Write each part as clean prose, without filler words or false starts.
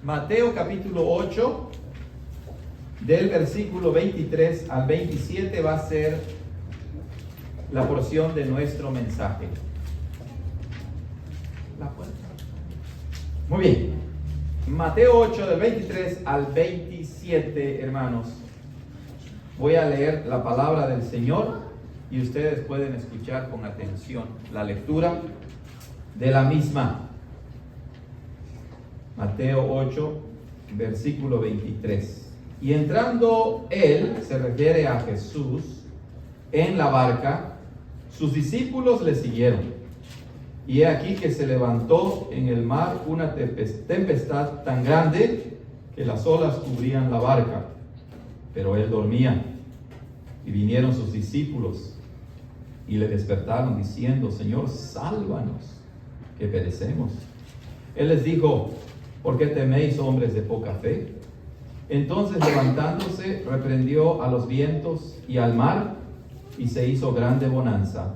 Mateo capítulo 8, del versículo 23 al 27 va a ser la porción de nuestro mensaje. Muy bien. Mateo 8, del 23 al 27, hermanos. Voy a leer la palabra del Señor y ustedes pueden escuchar con atención la lectura de la misma. Mateo 8, versículo 23. Y entrando él, se refiere a Jesús, en la barca, sus discípulos le siguieron. Y he aquí que se levantó en el mar una tempestad tan grande que las olas cubrían la barca, pero él dormía. Y vinieron sus discípulos y le despertaron diciendo: Señor, sálvanos, que perecemos. Él les dijo: ¿por qué teméis, hombres de poca fe? Entonces, levantándose, reprendió a los vientos y al mar, y se hizo grande bonanza.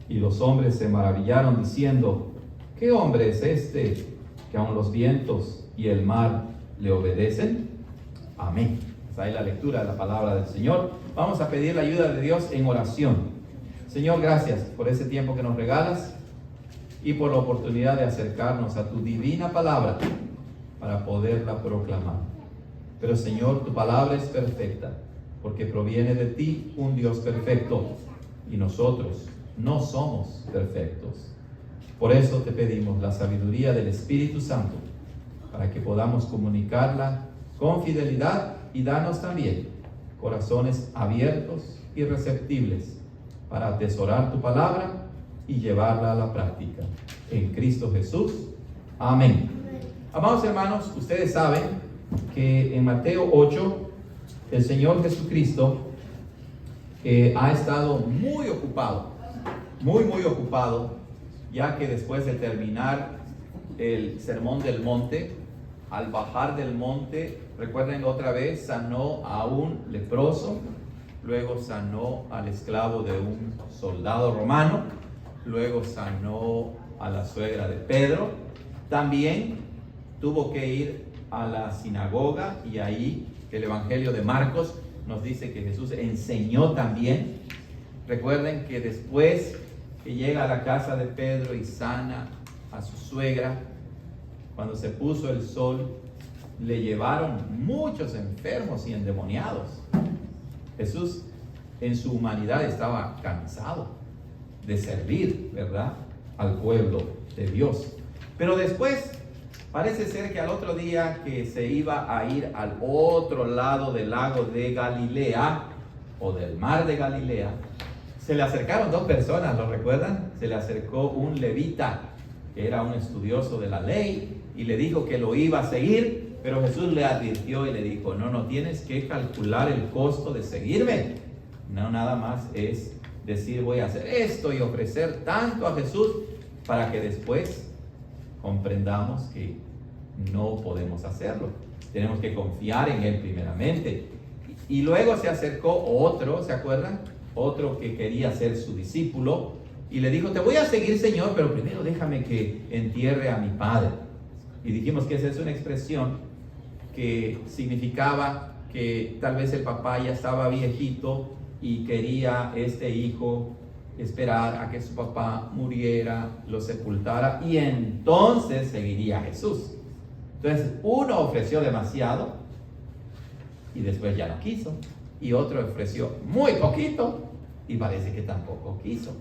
Y los hombres se maravillaron diciendo: ¿qué hombre es este que aun los vientos y el mar le obedecen? Amén. Está ahí la lectura de la palabra del Señor. Vamos a pedir la ayuda de Dios en oración. Señor, gracias por ese tiempo que nos regalas y por la oportunidad de acercarnos a tu divina palabra para poderla proclamar. Pero Señor, tu palabra es perfecta porque proviene de ti, un Dios perfecto, y nosotros no somos perfectos. Por eso te pedimos la sabiduría del Espíritu Santo para que podamos comunicarla con fidelidad, y danos también corazones abiertos y receptibles para atesorar tu palabra y llevarla a la práctica. En Cristo Jesús. Amén. Amados hermanos, ustedes saben que en Mateo 8 el Señor Jesucristo ha estado muy ocupado, muy ocupado, ya que después de terminar el Sermón del Monte, al bajar del monte, recuerden otra vez, sanó a un leproso, luego sanó al esclavo de un soldado romano, luego sanó a la suegra de Pedro. También tuvo que ir a la sinagoga, y ahí el Evangelio de Marcos nos dice que Jesús enseñó también. Recuerden que después que llega a la casa de Pedro y sana a su suegra, cuando se puso el sol, le llevaron muchos enfermos y endemoniados. Jesús en su humanidad estaba cansado de servir, ¿verdad?, al pueblo de Dios. Pero después parece ser que al otro día que se iba a ir al otro lado del lago de Galilea, o del mar de Galilea, se le acercaron dos personas, ¿lo recuerdan? Se le acercó un levita, que era un estudioso de la ley, y le dijo que lo iba a seguir, pero Jesús le advirtió y le dijo: no tienes que calcular el costo de seguirme. No, nada más es decir voy a hacer esto y ofrecer tanto a Jesús, para que después comprendamos que no podemos hacerlo. Tenemos que confiar en Él primeramente. Y luego se acercó otro, ¿se acuerdan? Otro que quería ser su discípulo, y le dijo: te voy a seguir, Señor, pero primero déjame que entierre a mi padre. Y dijimos que esa es una expresión que significaba que tal vez el papá ya estaba viejito y quería este hijo esperar a que su papá muriera, lo sepultara, y entonces seguiría a Jesús. Entonces uno ofreció demasiado y después ya no quiso, y otro ofreció muy poquito y parece que tampoco quiso.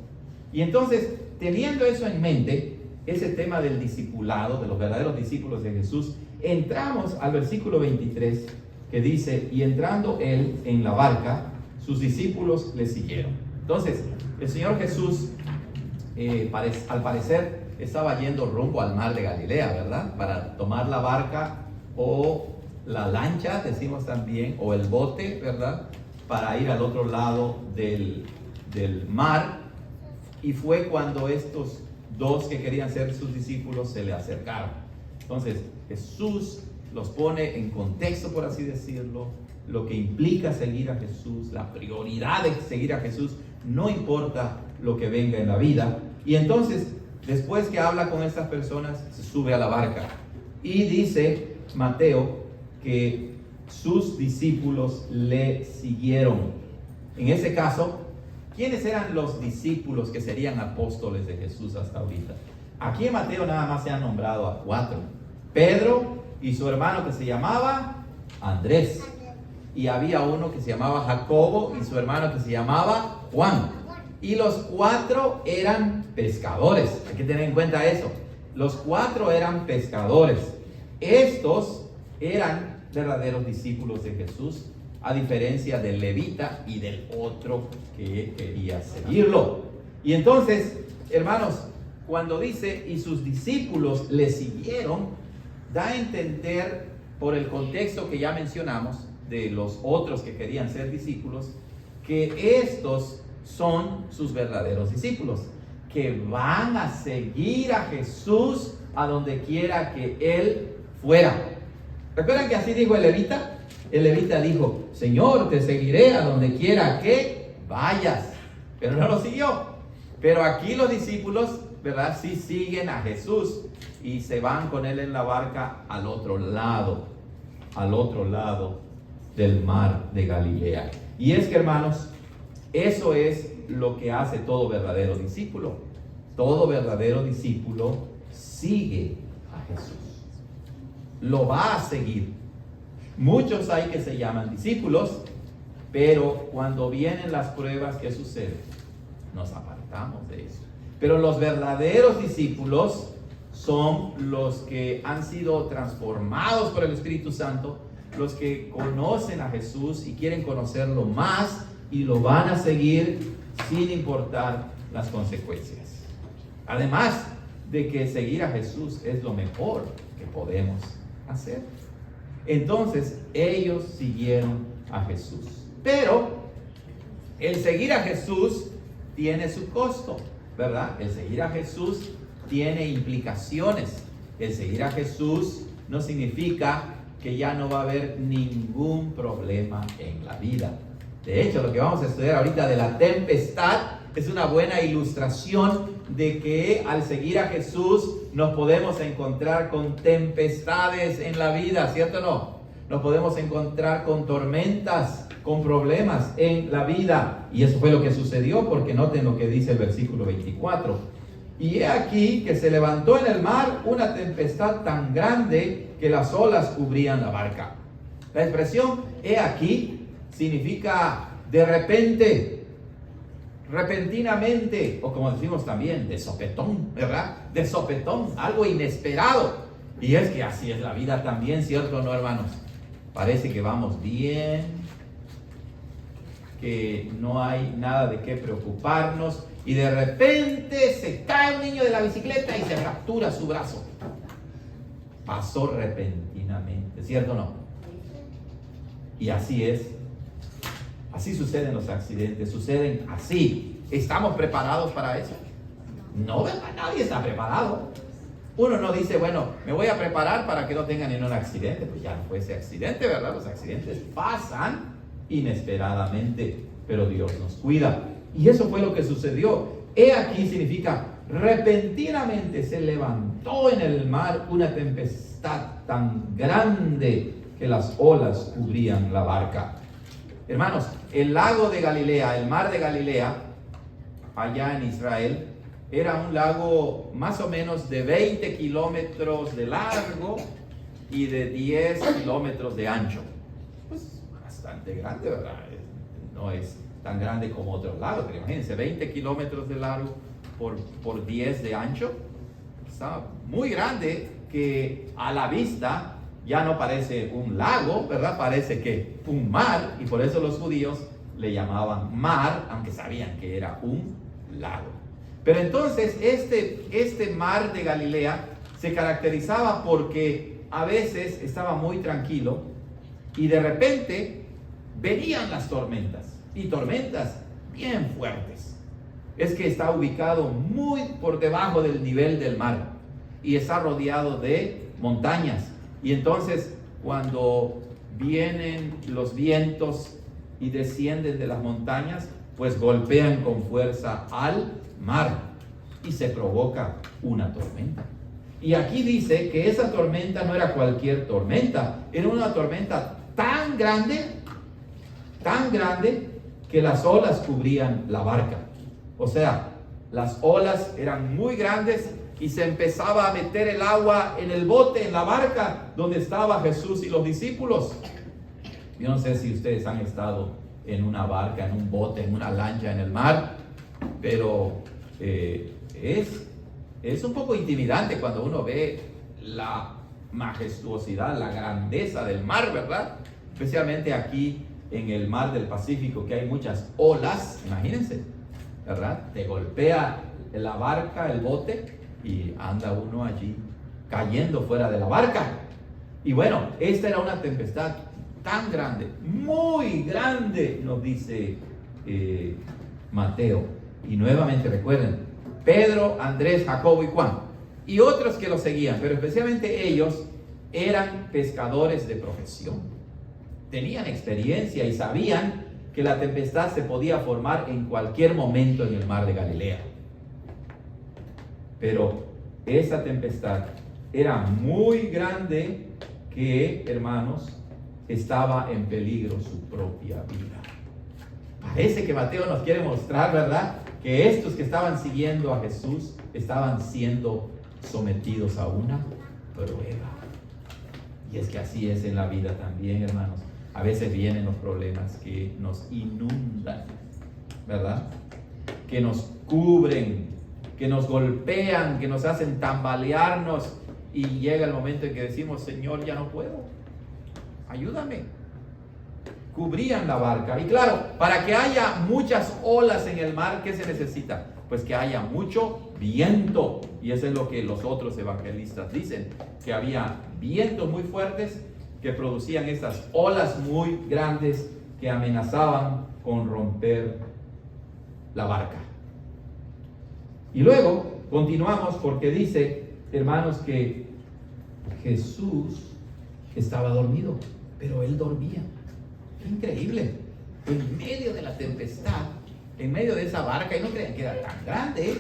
Y entonces, teniendo eso en mente, ese tema del discipulado, de los verdaderos discípulos de Jesús, entramos al versículo 23, que dice: y entrando él en la barca, sus discípulos le siguieron. Entonces, el Señor Jesús, al parecer, estaba yendo rumbo al mar de Galilea, ¿verdad? Para tomar la barca o la lancha, decimos también, o el bote, ¿verdad?, para ir al otro lado del mar. Y fue cuando estos dos que querían ser sus discípulos se le acercaron. Entonces Jesús los pone en contexto, por así decirlo, lo que implica seguir a Jesús, la prioridad de seguir a Jesús, no importa lo que venga en la vida. Y entonces, después que habla con estas personas, se sube a la barca y dice Mateo que sus discípulos le siguieron. En ese caso, ¿quiénes eran los discípulos que serían apóstoles de Jesús hasta ahorita? Aquí en Mateo nada más se han nombrado a 4. Pedro y su hermano que se llamaba Andrés. Y había uno que se llamaba Jacobo y su hermano que se llamaba Juan. Y los 4 eran pescadores. Hay que tener en cuenta eso. Los 4 eran pescadores. Estos eran verdaderos discípulos de Jesús, a diferencia del levita y del otro que quería seguirlo. Y entonces, hermanos, cuando dice, y sus discípulos le siguieron, da a entender, por el contexto que ya mencionamos, de los otros que querían ser discípulos, que estos son sus verdaderos discípulos, que van a seguir a Jesús a donde quiera que Él fuera. ¿Recuerdan que así dijo el levita? El levita dijo, Señor, te seguiré a donde quiera que vayas. Pero no lo siguió. Pero aquí los discípulos, ¿verdad? Sí siguen a Jesús y se van con Él en la barca al otro lado del mar de Galilea. Y es que, hermanos, eso es lo que hace todo verdadero discípulo. Todo verdadero discípulo sigue a Jesús. Lo va a seguir. Muchos hay que se llaman discípulos, pero cuando vienen las pruebas, ¿qué sucede? Nos apartamos de eso. Pero los verdaderos discípulos son los que han sido transformados por el Espíritu Santo, los que conocen a Jesús y quieren conocerlo más y lo van a seguir sin importar las consecuencias. Además de que seguir a Jesús es lo mejor que podemos hacer. Entonces ellos siguieron a Jesús. Pero el seguir a Jesús tiene su costo, ¿verdad? El seguir a Jesús tiene implicaciones. El seguir a Jesús no significa que ya no va a haber ningún problema en la vida. De hecho, lo que vamos a estudiar ahorita de la tempestad es una buena ilustración de que al seguir a Jesús nos podemos encontrar con tempestades en la vida, ¿cierto o no? Nos podemos encontrar con tormentas, con problemas en la vida. Y eso fue lo que sucedió, porque noten lo que dice el versículo 24. Y he aquí que se levantó en el mar una tempestad tan grande que las olas cubrían la barca. La expresión he aquí significa de repente, repentinamente, o como decimos también, de sopetón, ¿verdad? De sopetón, algo inesperado. Y es que así es la vida también, ¿cierto o no, hermanos? Parece que vamos bien, que no hay nada de qué preocuparnos, y de repente se cae un niño de la bicicleta y se fractura su brazo. Pasó repentinamente, ¿cierto o no? Y así es. Así suceden los accidentes, suceden así. ¿Estamos preparados para eso? No, ¿verdad? Nadie está preparado. Uno no dice, bueno, me voy a preparar para que no tenga ningún accidente. Pues ya no fue ese accidente, ¿verdad? Los accidentes pasan inesperadamente, pero Dios nos cuida. Y eso fue lo que sucedió. He aquí significa repentinamente se levantó en el mar una tempestad tan grande que las olas cubrían la barca. Hermanos, el lago de Galilea, el mar de Galilea, allá en Israel, era un lago más o menos de 20 kilómetros de largo y de 10 kilómetros de ancho. Pues bastante grande, ¿verdad? No es tan grande como otros lagos, pero imagínense, 20 kilómetros de largo por 10 de ancho. Está muy grande, que a la vista ya no parece un lago, ¿verdad? Parece que un mar, y por eso los judíos le llamaban mar, aunque sabían que era un lago. Pero entonces este mar de Galilea se caracterizaba porque a veces estaba muy tranquilo y de repente venían las tormentas, y tormentas bien fuertes. Es que está ubicado muy por debajo del nivel del mar y está rodeado de montañas. Y entonces cuando vienen los vientos y descienden de las montañas, pues golpean con fuerza al mar y se provoca una tormenta. Y aquí dice que esa tormenta no era cualquier tormenta, era una tormenta tan grande que las olas cubrían la barca. O sea, las olas eran muy grandes y se empezaba a meter el agua en el bote, en la barca donde estaba Jesús y los discípulos. Yo no sé si ustedes han estado en una barca, en un bote, en una lancha en el mar, pero es un poco intimidante cuando uno ve la majestuosidad, la grandeza del mar, ¿verdad? Especialmente aquí en el mar del Pacífico, que hay muchas olas, imagínense, ¿verdad? Te golpea la barca, el bote, y anda uno allí cayendo fuera de la barca. Y bueno, esta era una tempestad tan grande, muy grande, nos dice Mateo. Y nuevamente recuerden, Pedro, Andrés, Jacobo y Juan, y otros que lo seguían, pero especialmente ellos eran pescadores de profesión. Tenían experiencia y sabían que la tempestad se podía formar en cualquier momento en el mar de Galilea. Pero esa tempestad era muy grande que, hermanos, estaba en peligro su propia vida. Parece que Mateo nos quiere mostrar, ¿verdad?, que estos que estaban siguiendo a Jesús estaban siendo sometidos a una prueba. Y es que así es en la vida también, hermanos. A veces vienen los problemas que nos inundan, ¿verdad? Que nos cubren, que nos golpean, que nos hacen tambalearnos, y llega el momento en que decimos: Señor, ya no puedo, ayúdame. Cubrían la barca. Y claro, para que haya muchas olas en el mar, ¿qué se necesita? Pues que haya mucho viento. Y eso es lo que los otros evangelistas dicen, que había vientos muy fuertes que producían estas olas muy grandes que amenazaban con romper la barca. Y luego continuamos porque dice, hermanos, que Jesús estaba dormido, pero él dormía. Qué increíble. En medio de la tempestad, en medio de esa barca, y no crean que era tan grande,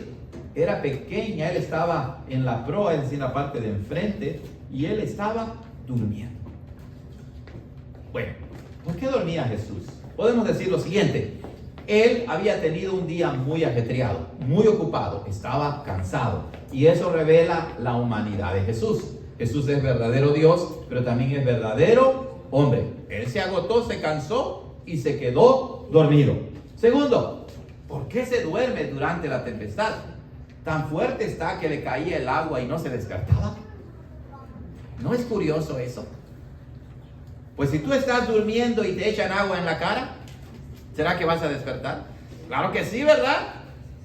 era pequeña, él estaba en la proa, es decir, en la parte de enfrente, y él estaba durmiendo. Bueno, ¿por qué dormía Jesús? Podemos decir lo siguiente: él había tenido un día muy ajetreado, muy ocupado, estaba cansado, y eso revela la humanidad de Jesús. Jesús es verdadero Dios, pero también es verdadero hombre. Él se agotó, se cansó y se quedó dormido. Segundo, ¿por qué se duerme durante la tempestad? Tan fuerte está que le caía el agua y no se despertaba. ¿No es curioso eso? Pues si tú estás durmiendo y te echan agua en la cara, ¿será que vas a despertar? Claro que sí, ¿verdad?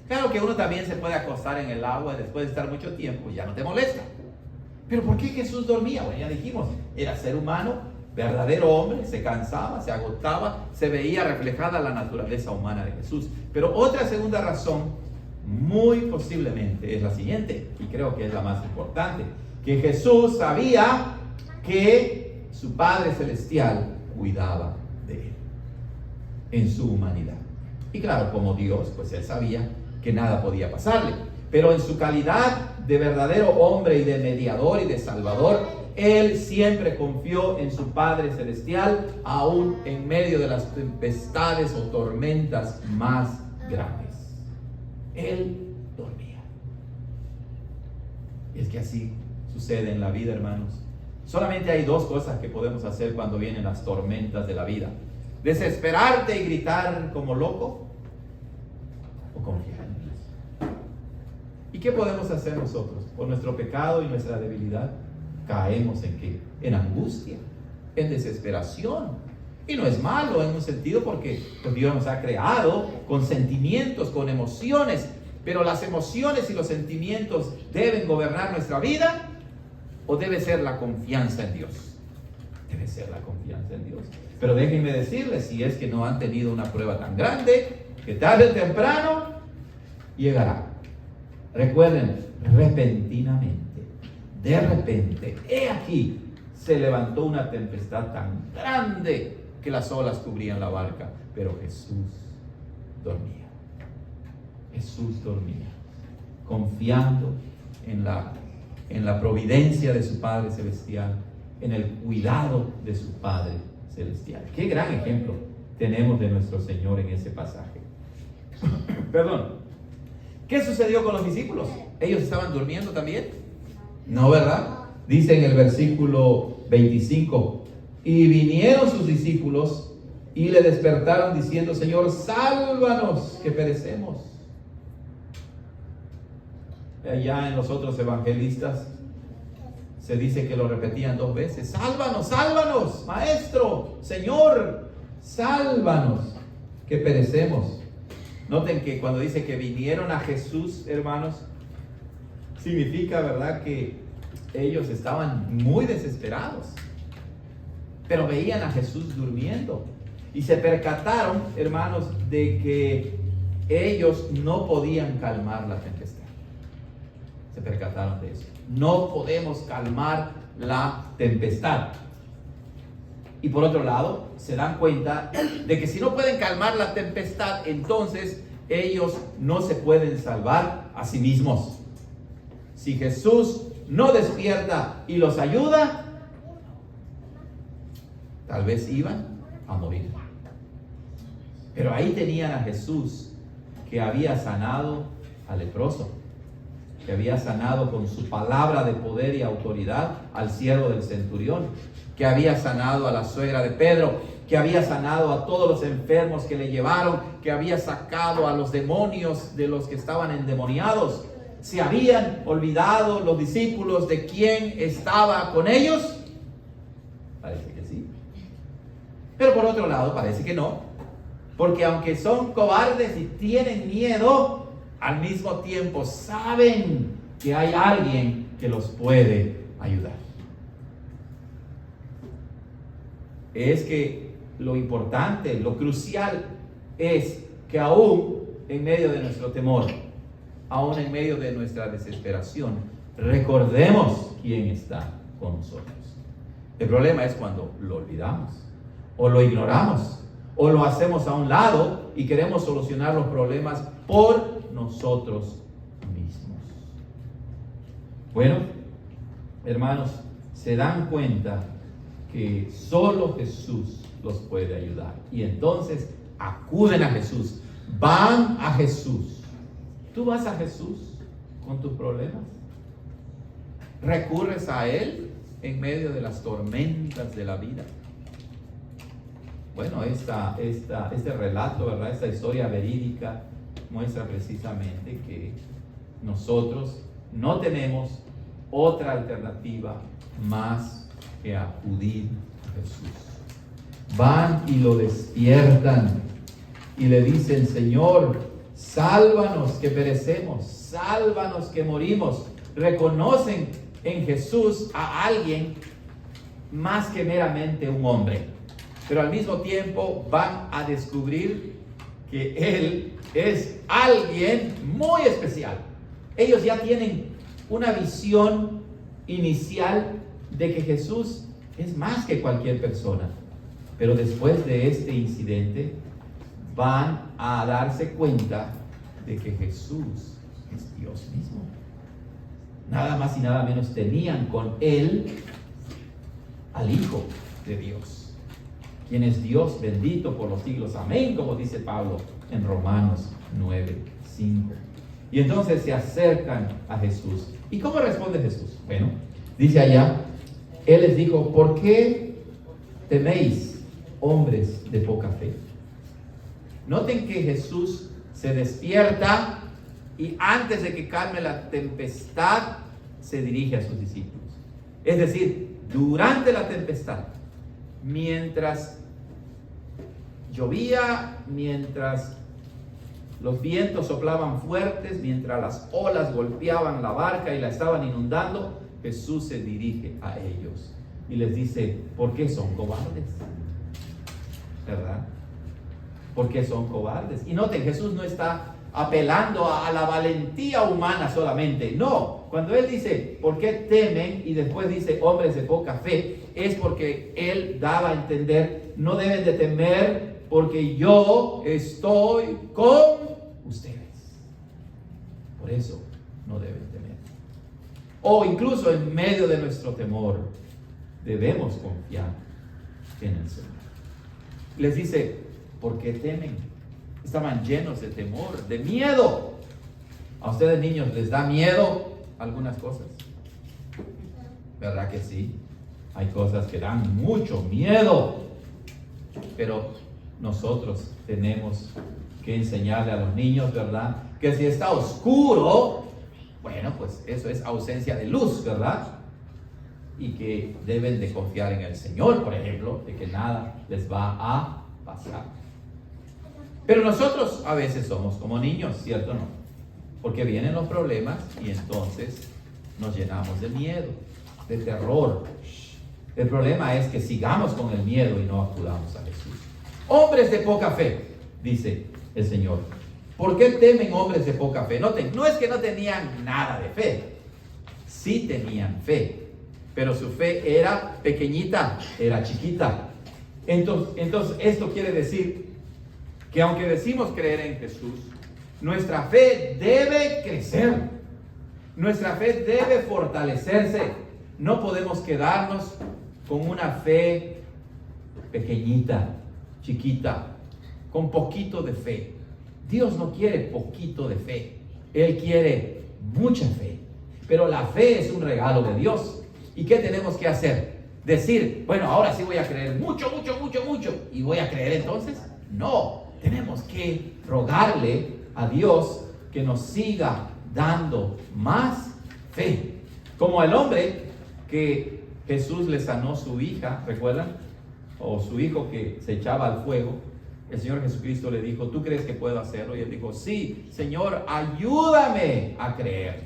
Claro que uno también se puede acostar en el agua después de estar mucho tiempo y ya no te molesta. Pero ¿por qué Jesús dormía? Bueno, ya dijimos, era ser humano, verdadero hombre, se cansaba, se agotaba, se veía reflejada la naturaleza humana de Jesús. Pero otra segunda razón, muy posiblemente, es la siguiente, y creo que es la más importante, que Jesús sabía que su Padre Celestial cuidaba de él en su humanidad. Y claro, como Dios, pues él sabía que nada podía pasarle. Pero en su calidad de verdadero hombre y de mediador y de salvador, él siempre confió en su Padre Celestial, aún en medio de las tempestades o tormentas más grandes. Él dormía. Y es que así sucede en la vida, hermanos. Solamente hay dos cosas que podemos hacer cuando vienen las tormentas de la vida: desesperarte y gritar como loco, o confiar en Dios. ¿Y qué podemos hacer nosotros? Por nuestro pecado y nuestra debilidad, caemos ¿en qué? En angustia, en desesperación. Y no es malo en un sentido, porque pues, Dios nos ha creado con sentimientos, con emociones. Pero las emociones y los sentimientos deben gobernar nuestra vida, ¿o debe ser la confianza en Dios? Debe ser la confianza en Dios. Pero déjenme decirles, si es que no han tenido una prueba tan grande, que tarde o temprano llegará. Recuerden, repentinamente, de repente, he aquí, se levantó una tempestad tan grande que las olas cubrían la barca, pero Jesús dormía. Jesús dormía, confiando en la en la providencia de su Padre Celestial, en el cuidado de su Padre Celestial. Qué gran ejemplo tenemos de nuestro Señor en ese pasaje. Perdón. ¿Qué sucedió con los discípulos? ¿Ellos estaban durmiendo también? No, ¿verdad? Dice en el versículo 25, y vinieron sus discípulos y le despertaron diciendo, Señor, sálvanos, que perecemos. Allá en los otros evangelistas se dice que lo repetían 2 veces. Sálvanos, sálvanos, Maestro, Señor, sálvanos, que perecemos. Noten que cuando dice que vinieron a Jesús, hermanos, significa, ¿verdad?, que ellos estaban muy desesperados, pero veían a Jesús durmiendo y se percataron, hermanos, de que ellos no podían calmar la tempestad. Se percataron de eso. No podemos calmar la tempestad. Y por otro lado, se dan cuenta de que si no pueden calmar la tempestad, entonces ellos no se pueden salvar a sí mismos. Si Jesús no despierta y los ayuda, tal vez iban a morir. Pero ahí tenían a Jesús, que había sanado al leproso, que había sanado con su palabra de poder y autoridad al siervo del centurión, que había sanado a la suegra de Pedro, que había sanado a todos los enfermos que le llevaron, que había sacado a los demonios de los que estaban endemoniados. ¿Se habían olvidado los discípulos de quién estaba con ellos? Parece que sí. Pero por otro lado, parece que no. Porque aunque son cobardes y tienen miedo, al mismo tiempo saben que hay alguien que los puede ayudar. Es que lo importante, lo crucial es que aún en medio de nuestro temor, aún en medio de nuestra desesperación, recordemos quién está con nosotros. El problema es cuando lo olvidamos, o lo ignoramos, o lo hacemos a un lado y queremos solucionar los problemas por nosotros mismos. Bueno, hermanos, se dan cuenta que solo Jesús los puede ayudar. Y entonces acuden a Jesús, van a Jesús. ¿Tú vas a Jesús con tus problemas? ¿Recurres a Él en medio de las tormentas de la vida? Bueno, este relato, ¿verdad?, esta historia verídica muestra precisamente que nosotros no tenemos otra alternativa más que acudir a Jesús. Van y lo despiertan y le dicen, Señor, sálvanos que perecemos, sálvanos que morimos. Reconocen en Jesús a alguien más que meramente un hombre, pero al mismo tiempo van a descubrir que Él es alguien muy especial. Ellos ya tienen una visión inicial de que Jesús es más que cualquier persona, pero después de este incidente van a darse cuenta de que Jesús es Dios mismo. Nada más y nada menos tenían con Él al Hijo de Dios, quien es Dios bendito por los siglos. Amén, como dice Pablo en Romanos 9:5. Y entonces se acercan a Jesús. ¿Y cómo responde Jesús? Bueno, dice allá, Él les dijo, ¿por qué teméis, hombres de poca fe? Noten que Jesús se despierta y antes de que calme la tempestad, se dirige a sus discípulos. Es decir, durante la tempestad, mientras llovía, mientras los vientos soplaban fuertes, mientras las olas golpeaban la barca y la estaban inundando, Jesús se dirige a ellos y les dice, ¿por qué son cobardes? ¿Verdad? ¿Por qué son cobardes? Y noten, Jesús no está apelando a la valentía humana solamente. No, cuando Él dice, ¿por qué temen? Y después dice, hombres de poca fe, es porque Él daba a entender, no deben de temer porque yo estoy con ustedes. Por eso no deben temer. o incluso en medio de nuestro temor, debemos confiar en el Señor. Les dice, ¿por qué temen? Estaban llenos de temor, de miedo. ¿A ustedes, niños, les da miedo algunas cosas? ¿Verdad que sí? Hay cosas que dan mucho miedo, pero nosotros tenemos que enseñarle a los niños, ¿verdad? Que si está oscuro, bueno, pues eso es ausencia de luz, ¿verdad? Y que deben de confiar en el Señor, por ejemplo, de que nada les va a pasar. Pero nosotros a veces somos como niños, ¿cierto o no? Porque vienen los problemas y entonces nos llenamos de miedo, de terror. El problema es que sigamos con el miedo y no acudamos a Jesús. Hombres de poca fe, dice el Señor. ¿Por qué temen hombres de poca fe? Noten, no es que no tenían nada de fe. Sí tenían fe, pero su fe era pequeñita, era chiquita. Entonces esto quiere decir que aunque decimos creer en Jesús, nuestra fe debe crecer. Nuestra fe debe fortalecerse. No podemos quedarnos con una fe pequeñita, chiquita, con poquito de fe. Dios no quiere poquito de fe. Él quiere mucha fe. Pero la fe es un regalo de Dios. ¿Y qué tenemos que hacer? Decir, bueno, ahora sí voy a creer mucho. ¿Y voy a creer entonces? No, tenemos que rogarle a Dios que nos siga dando más fe. Como el hombre que Jesús le sanó su hija, ¿recuerdan? O su hijo que se echaba al fuego. El Señor Jesucristo le dijo, ¿tú crees que puedo hacerlo? Y él dijo, sí, Señor, ayúdame a creer.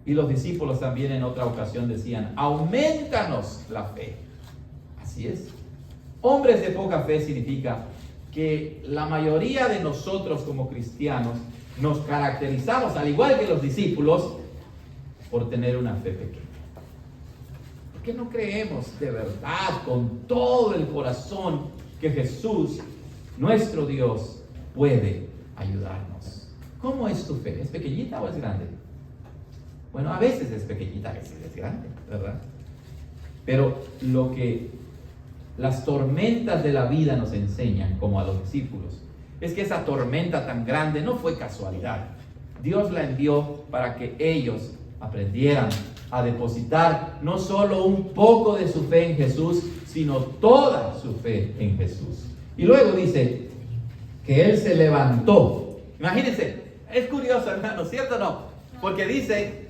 Y los discípulos también en otra ocasión decían, aumentanos la fe. Así es. Hombres de poca fe significa que la mayoría de nosotros como cristianos nos caracterizamos, al igual que los discípulos, por tener una fe pequeña. ¿Por qué no creemos de verdad, con todo el corazón, que Jesús, nuestro Dios, puede ayudarnos? ¿Cómo es tu fe? ¿Es pequeñita o es grande? Bueno, a veces es pequeñita, a veces es grande, ¿verdad? Pero lo que las tormentas de la vida nos enseñan, como a los discípulos, es que esa tormenta tan grande no fue casualidad. Dios la envió para que ellos aprendieran a depositar no solo un poco de su fe en Jesús, sino toda su fe en Jesús. Y luego dice que Él se levantó. Imagínense, es curioso, hermano, ¿cierto o no? Porque dice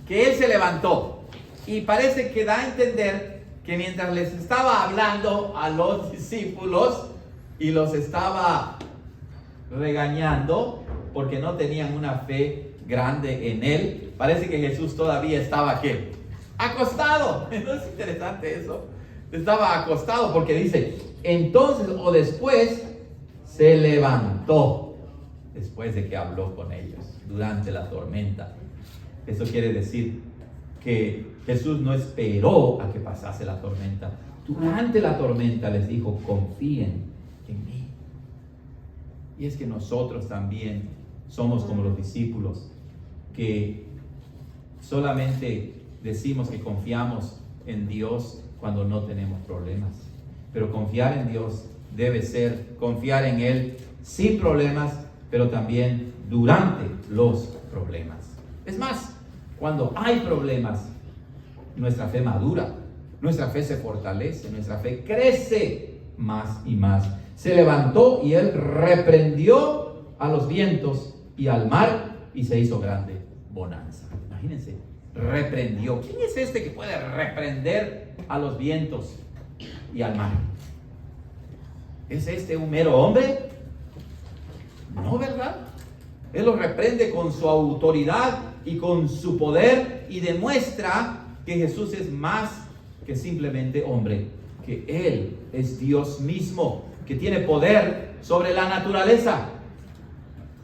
que Él se levantó. Y parece que da a entender que mientras les estaba hablando a los discípulos y los estaba regañando porque no tenían una fe grande en Él, parece que Jesús todavía estaba, ¿qué? Acostado. ¿No es interesante eso? Estaba acostado porque dice, entonces o después se levantó, después de que habló con ellos durante la tormenta. Eso quiere decir que Jesús no esperó a que pasase la tormenta. Durante la tormenta les dijo, confíen en mí. Y es que nosotros también somos como los discípulos, que solamente decimos que confiamos en Dios cuando no tenemos problemas. Pero confiar en Dios debe ser confiar en Él sin problemas, pero también durante los problemas. Es más, cuando hay problemas, nuestra fe madura, nuestra fe se fortalece, nuestra fe crece más y más. Se levantó y Él reprendió a los vientos y al mar y se hizo grande bonanza. Imagínense, reprendió. ¿Quién es este que puede reprender a los vientos y al mar? ¿Es este un mero hombre? No, ¿verdad? Él los reprende con su autoridad y con su poder y demuestra que Jesús es más que simplemente hombre, que Él es Dios mismo, que tiene poder sobre la naturaleza.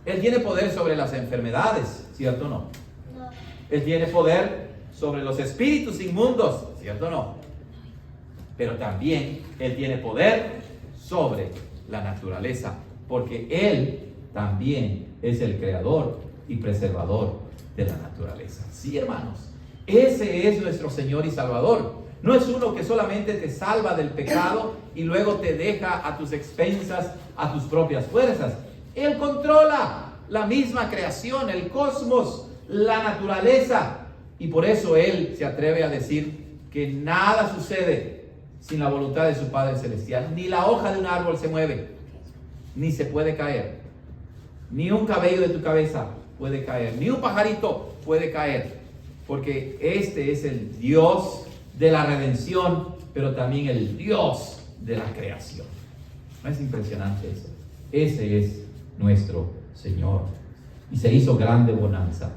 Él tiene poder sobre las enfermedades, ¿cierto o no? No. Él tiene poder sobre los espíritus inmundos, ¿cierto o no? Pero también Él tiene poder sobre la naturaleza, porque Él también es el creador y preservador de la naturaleza. Sí, hermanos, ese es nuestro Señor y Salvador. No es uno que solamente te salva del pecado y luego te deja a tus expensas, a tus propias fuerzas. Él controla la misma creación, el cosmos, la naturaleza. Y por eso Él se atreve a decir que nada sucede sin la voluntad de su Padre Celestial. Ni la hoja de un árbol se mueve, ni se puede caer. Ni un cabello de tu cabeza puede caer, ni un pajarito puede caer. Porque este es el Dios de la redención, pero también el Dios de la creación. ¿No es impresionante eso? Ese es nuestro Señor. Y se hizo grande bonanza.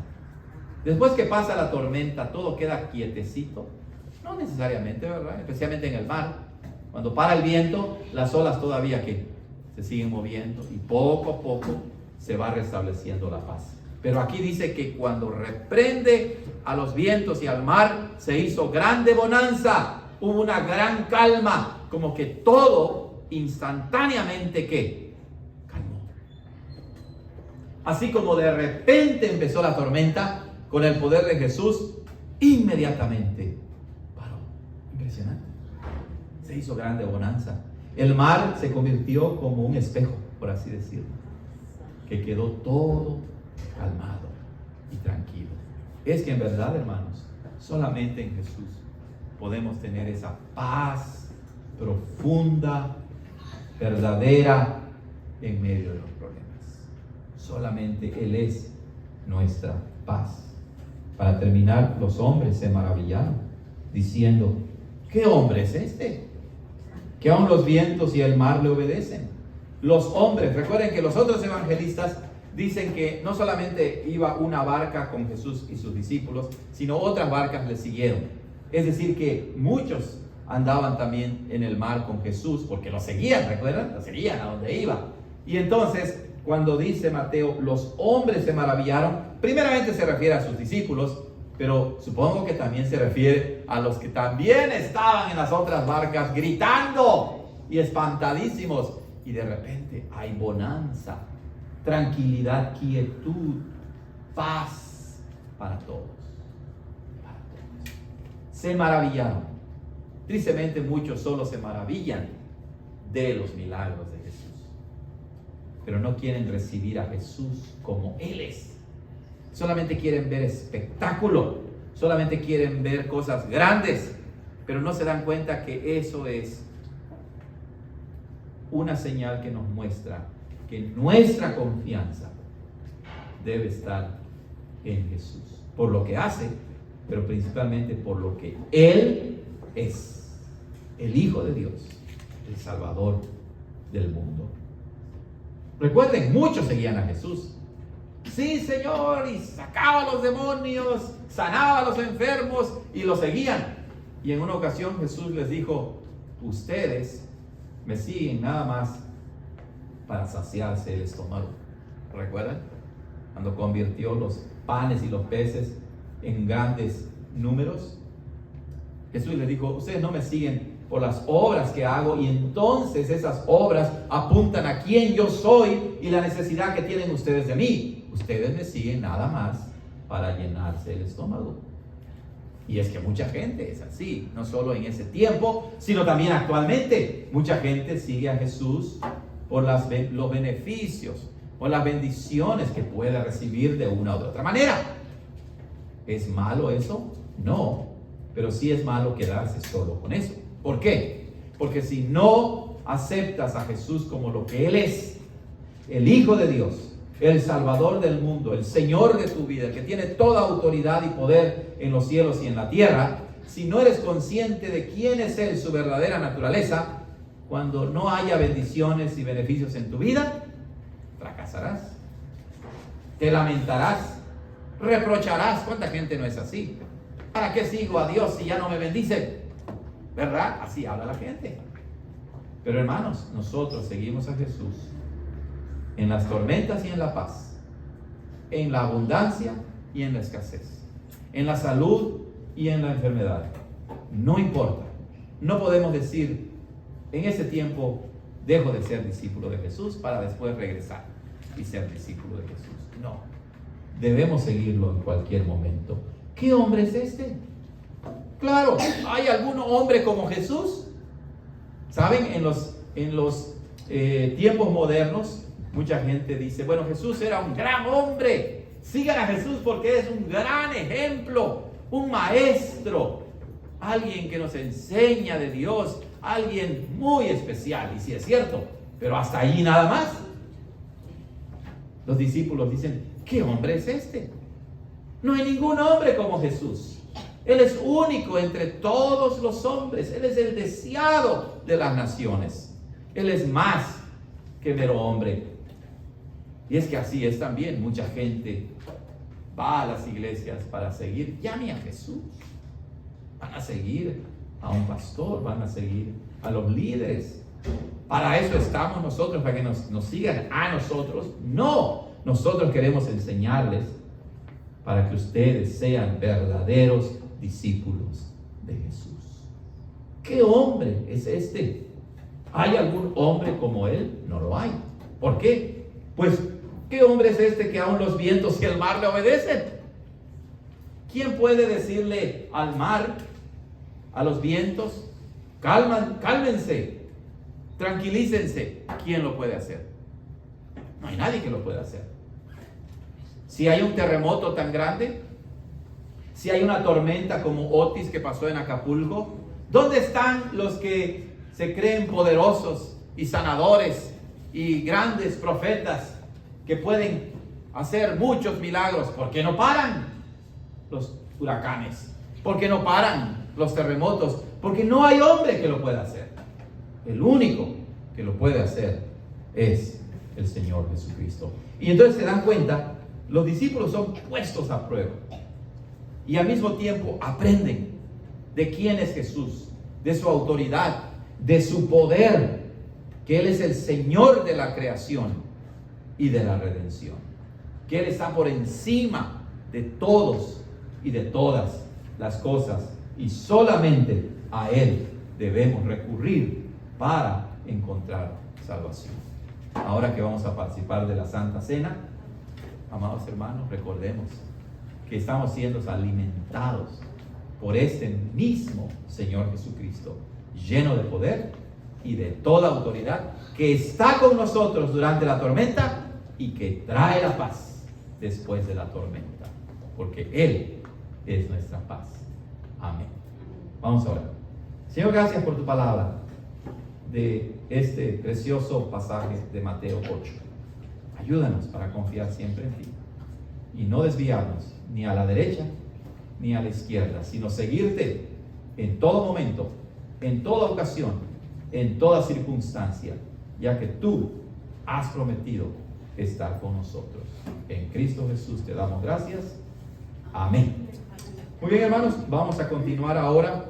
Después que pasa la tormenta, todo queda quietecito. No necesariamente, ¿verdad? Especialmente en el mar. Cuando para el viento, las olas todavía que se siguen moviendo y poco a poco se va restableciendo la paz. Pero aquí dice que cuando reprende a los vientos y al mar, se hizo grande bonanza. Hubo una gran calma, como que todo instantáneamente que calmó. Así como de repente empezó la tormenta, con el poder de Jesús, inmediatamente paró. Impresionante. Se hizo grande bonanza. El mar se convirtió como un espejo, por así decirlo, que quedó todo calmado y tranquilo. Es que en verdad, hermanos, solamente en Jesús podemos tener esa paz profunda, verdadera, en medio de los problemas. Solamente Él es nuestra paz. Para terminar, los hombres se maravillaron, diciendo: ¿qué hombre es este? Que aun los vientos y el mar le obedecen. Los hombres, recuerden que los otros evangelistas dicen que no solamente iba una barca con Jesús y sus discípulos, sino otras barcas le siguieron. Es decir, que muchos andaban también en el mar con Jesús, porque lo seguían, ¿recuerdan? Lo seguían a donde iba. Y entonces, cuando dice Mateo, los hombres se maravillaron, primeramente se refiere a sus discípulos, pero supongo que también se refiere a los que también estaban en las otras barcas gritando y espantadísimos. Y de repente hay bonanza, tranquilidad, quietud, paz para todos. Para todos. Se maravillaron. Tristemente muchos solo se maravillan de los milagros de Jesús, pero no quieren recibir a Jesús como Él es. Solamente quieren ver espectáculo, solamente quieren ver cosas grandes, pero no se dan cuenta que eso es una señal que nos muestra que nuestra confianza debe estar en Jesús, por lo que hace, pero principalmente por lo que Él es, el Hijo de Dios, el Salvador del mundo. Recuerden, muchos seguían a Jesús. Sí, Señor, y sacaba a los demonios, sanaba a los enfermos y los seguían. Y en una ocasión Jesús les dijo: ustedes me siguen nada más para saciarse el estómago. ¿Recuerdan? Cuando convirtió los panes y los peces en grandes números. Jesús les dijo: ustedes no me siguen por las obras que hago, y entonces esas obras apuntan a quién yo soy y la necesidad que tienen ustedes de mí. Ustedes me siguen nada más para llenarse el estómago. Y es que mucha gente es así, no solo en ese tiempo, sino también actualmente. Mucha gente sigue a Jesús por los beneficios o las bendiciones que puede recibir de una u otra manera. ¿Es malo eso? No, pero sí es malo quedarse solo con eso. ¿Por qué? Porque si no aceptas a Jesús como lo que Él es, el Hijo de Dios, el Salvador del mundo, el Señor de tu vida, el que tiene toda autoridad y poder en los cielos y en la tierra, si no eres consciente de quién es Él, su verdadera naturaleza, cuando no haya bendiciones y beneficios en tu vida, fracasarás, te lamentarás, reprocharás. ¿Cuánta gente no es así? ¿Para qué sigo a Dios si ya no me bendice? ¿Verdad? Así habla la gente. Pero hermanos, nosotros seguimos a Jesús en las tormentas y en la paz, en la abundancia y en la escasez, en la salud y en la enfermedad. No importa. No podemos decir: en ese tiempo dejo de ser discípulo de Jesús para después regresar y ser discípulo de Jesús. No. debemos seguirlo en cualquier momento. ¿Qué hombre es este? Claro, ¿hay algún hombre como Jesús? ¿Saben? En los tiempos modernos, mucha gente dice, bueno, Jesús era un gran hombre. Sigan a Jesús porque es un gran ejemplo, un maestro, alguien que nos enseña de Dios, alguien muy especial. Y sí es cierto, pero hasta ahí nada más. Los discípulos dicen, ¿qué hombre es este? No hay ningún hombre como Jesús. Él es único entre todos los hombres. Él es el deseado de las naciones. Él es más que mero hombre. Y es que así es también. Mucha gente va a las iglesias para seguir, ya ni a Jesús. Van a seguir a un pastor, van a seguir a los líderes. Para eso estamos nosotros, para que nos sigan a nosotros. No, nosotros queremos enseñarles para que ustedes sean verdaderos discípulos de Jesús. ¿Qué hombre es este? ¿Hay algún hombre como él? No lo hay. ¿Por qué? Pues, ¿qué hombre es este que aún los vientos y el mar le obedecen? ¿Quién puede decirle al mar, a los vientos, cálmense, tranquilícense? ¿Quién lo puede hacer? No hay nadie que lo pueda hacer. Si hay un terremoto tan grande, si hay una tormenta como Otis que pasó en Acapulco, ¿dónde están los que se creen poderosos y sanadores y grandes profetas que pueden hacer muchos milagros? ¿Por qué no paran los huracanes? ¿Por qué no paran los terremotos? Porque no hay hombre que lo pueda hacer. El único que lo puede hacer es el Señor Jesucristo. Y entonces se dan cuenta, los discípulos son puestos a prueba y al mismo tiempo aprenden de quién es Jesús, de su autoridad, de su poder, que Él es el Señor de la creación y de la redención, que Él está por encima de todos y de todas las cosas, y solamente a Él debemos recurrir para encontrar salvación. Ahora que vamos a participar de la Santa Cena, amados hermanos, recordemos que estamos siendo alimentados por este mismo Señor Jesucristo, lleno de poder y de toda autoridad, que está con nosotros durante la tormenta y que trae la paz después de la tormenta, porque Él es nuestra paz. Amén. Vamos a orar. Señor, gracias por tu palabra de este precioso pasaje de Mateo 8. Ayúdanos para confiar siempre en ti y no desviarnos ni a la derecha ni a la izquierda, sino seguirte en todo momento, en toda ocasión, en toda circunstancia, ya que tú has prometido estar con nosotros. En Cristo Jesús te damos gracias. Amén. Muy bien, hermanos, vamos a continuar ahora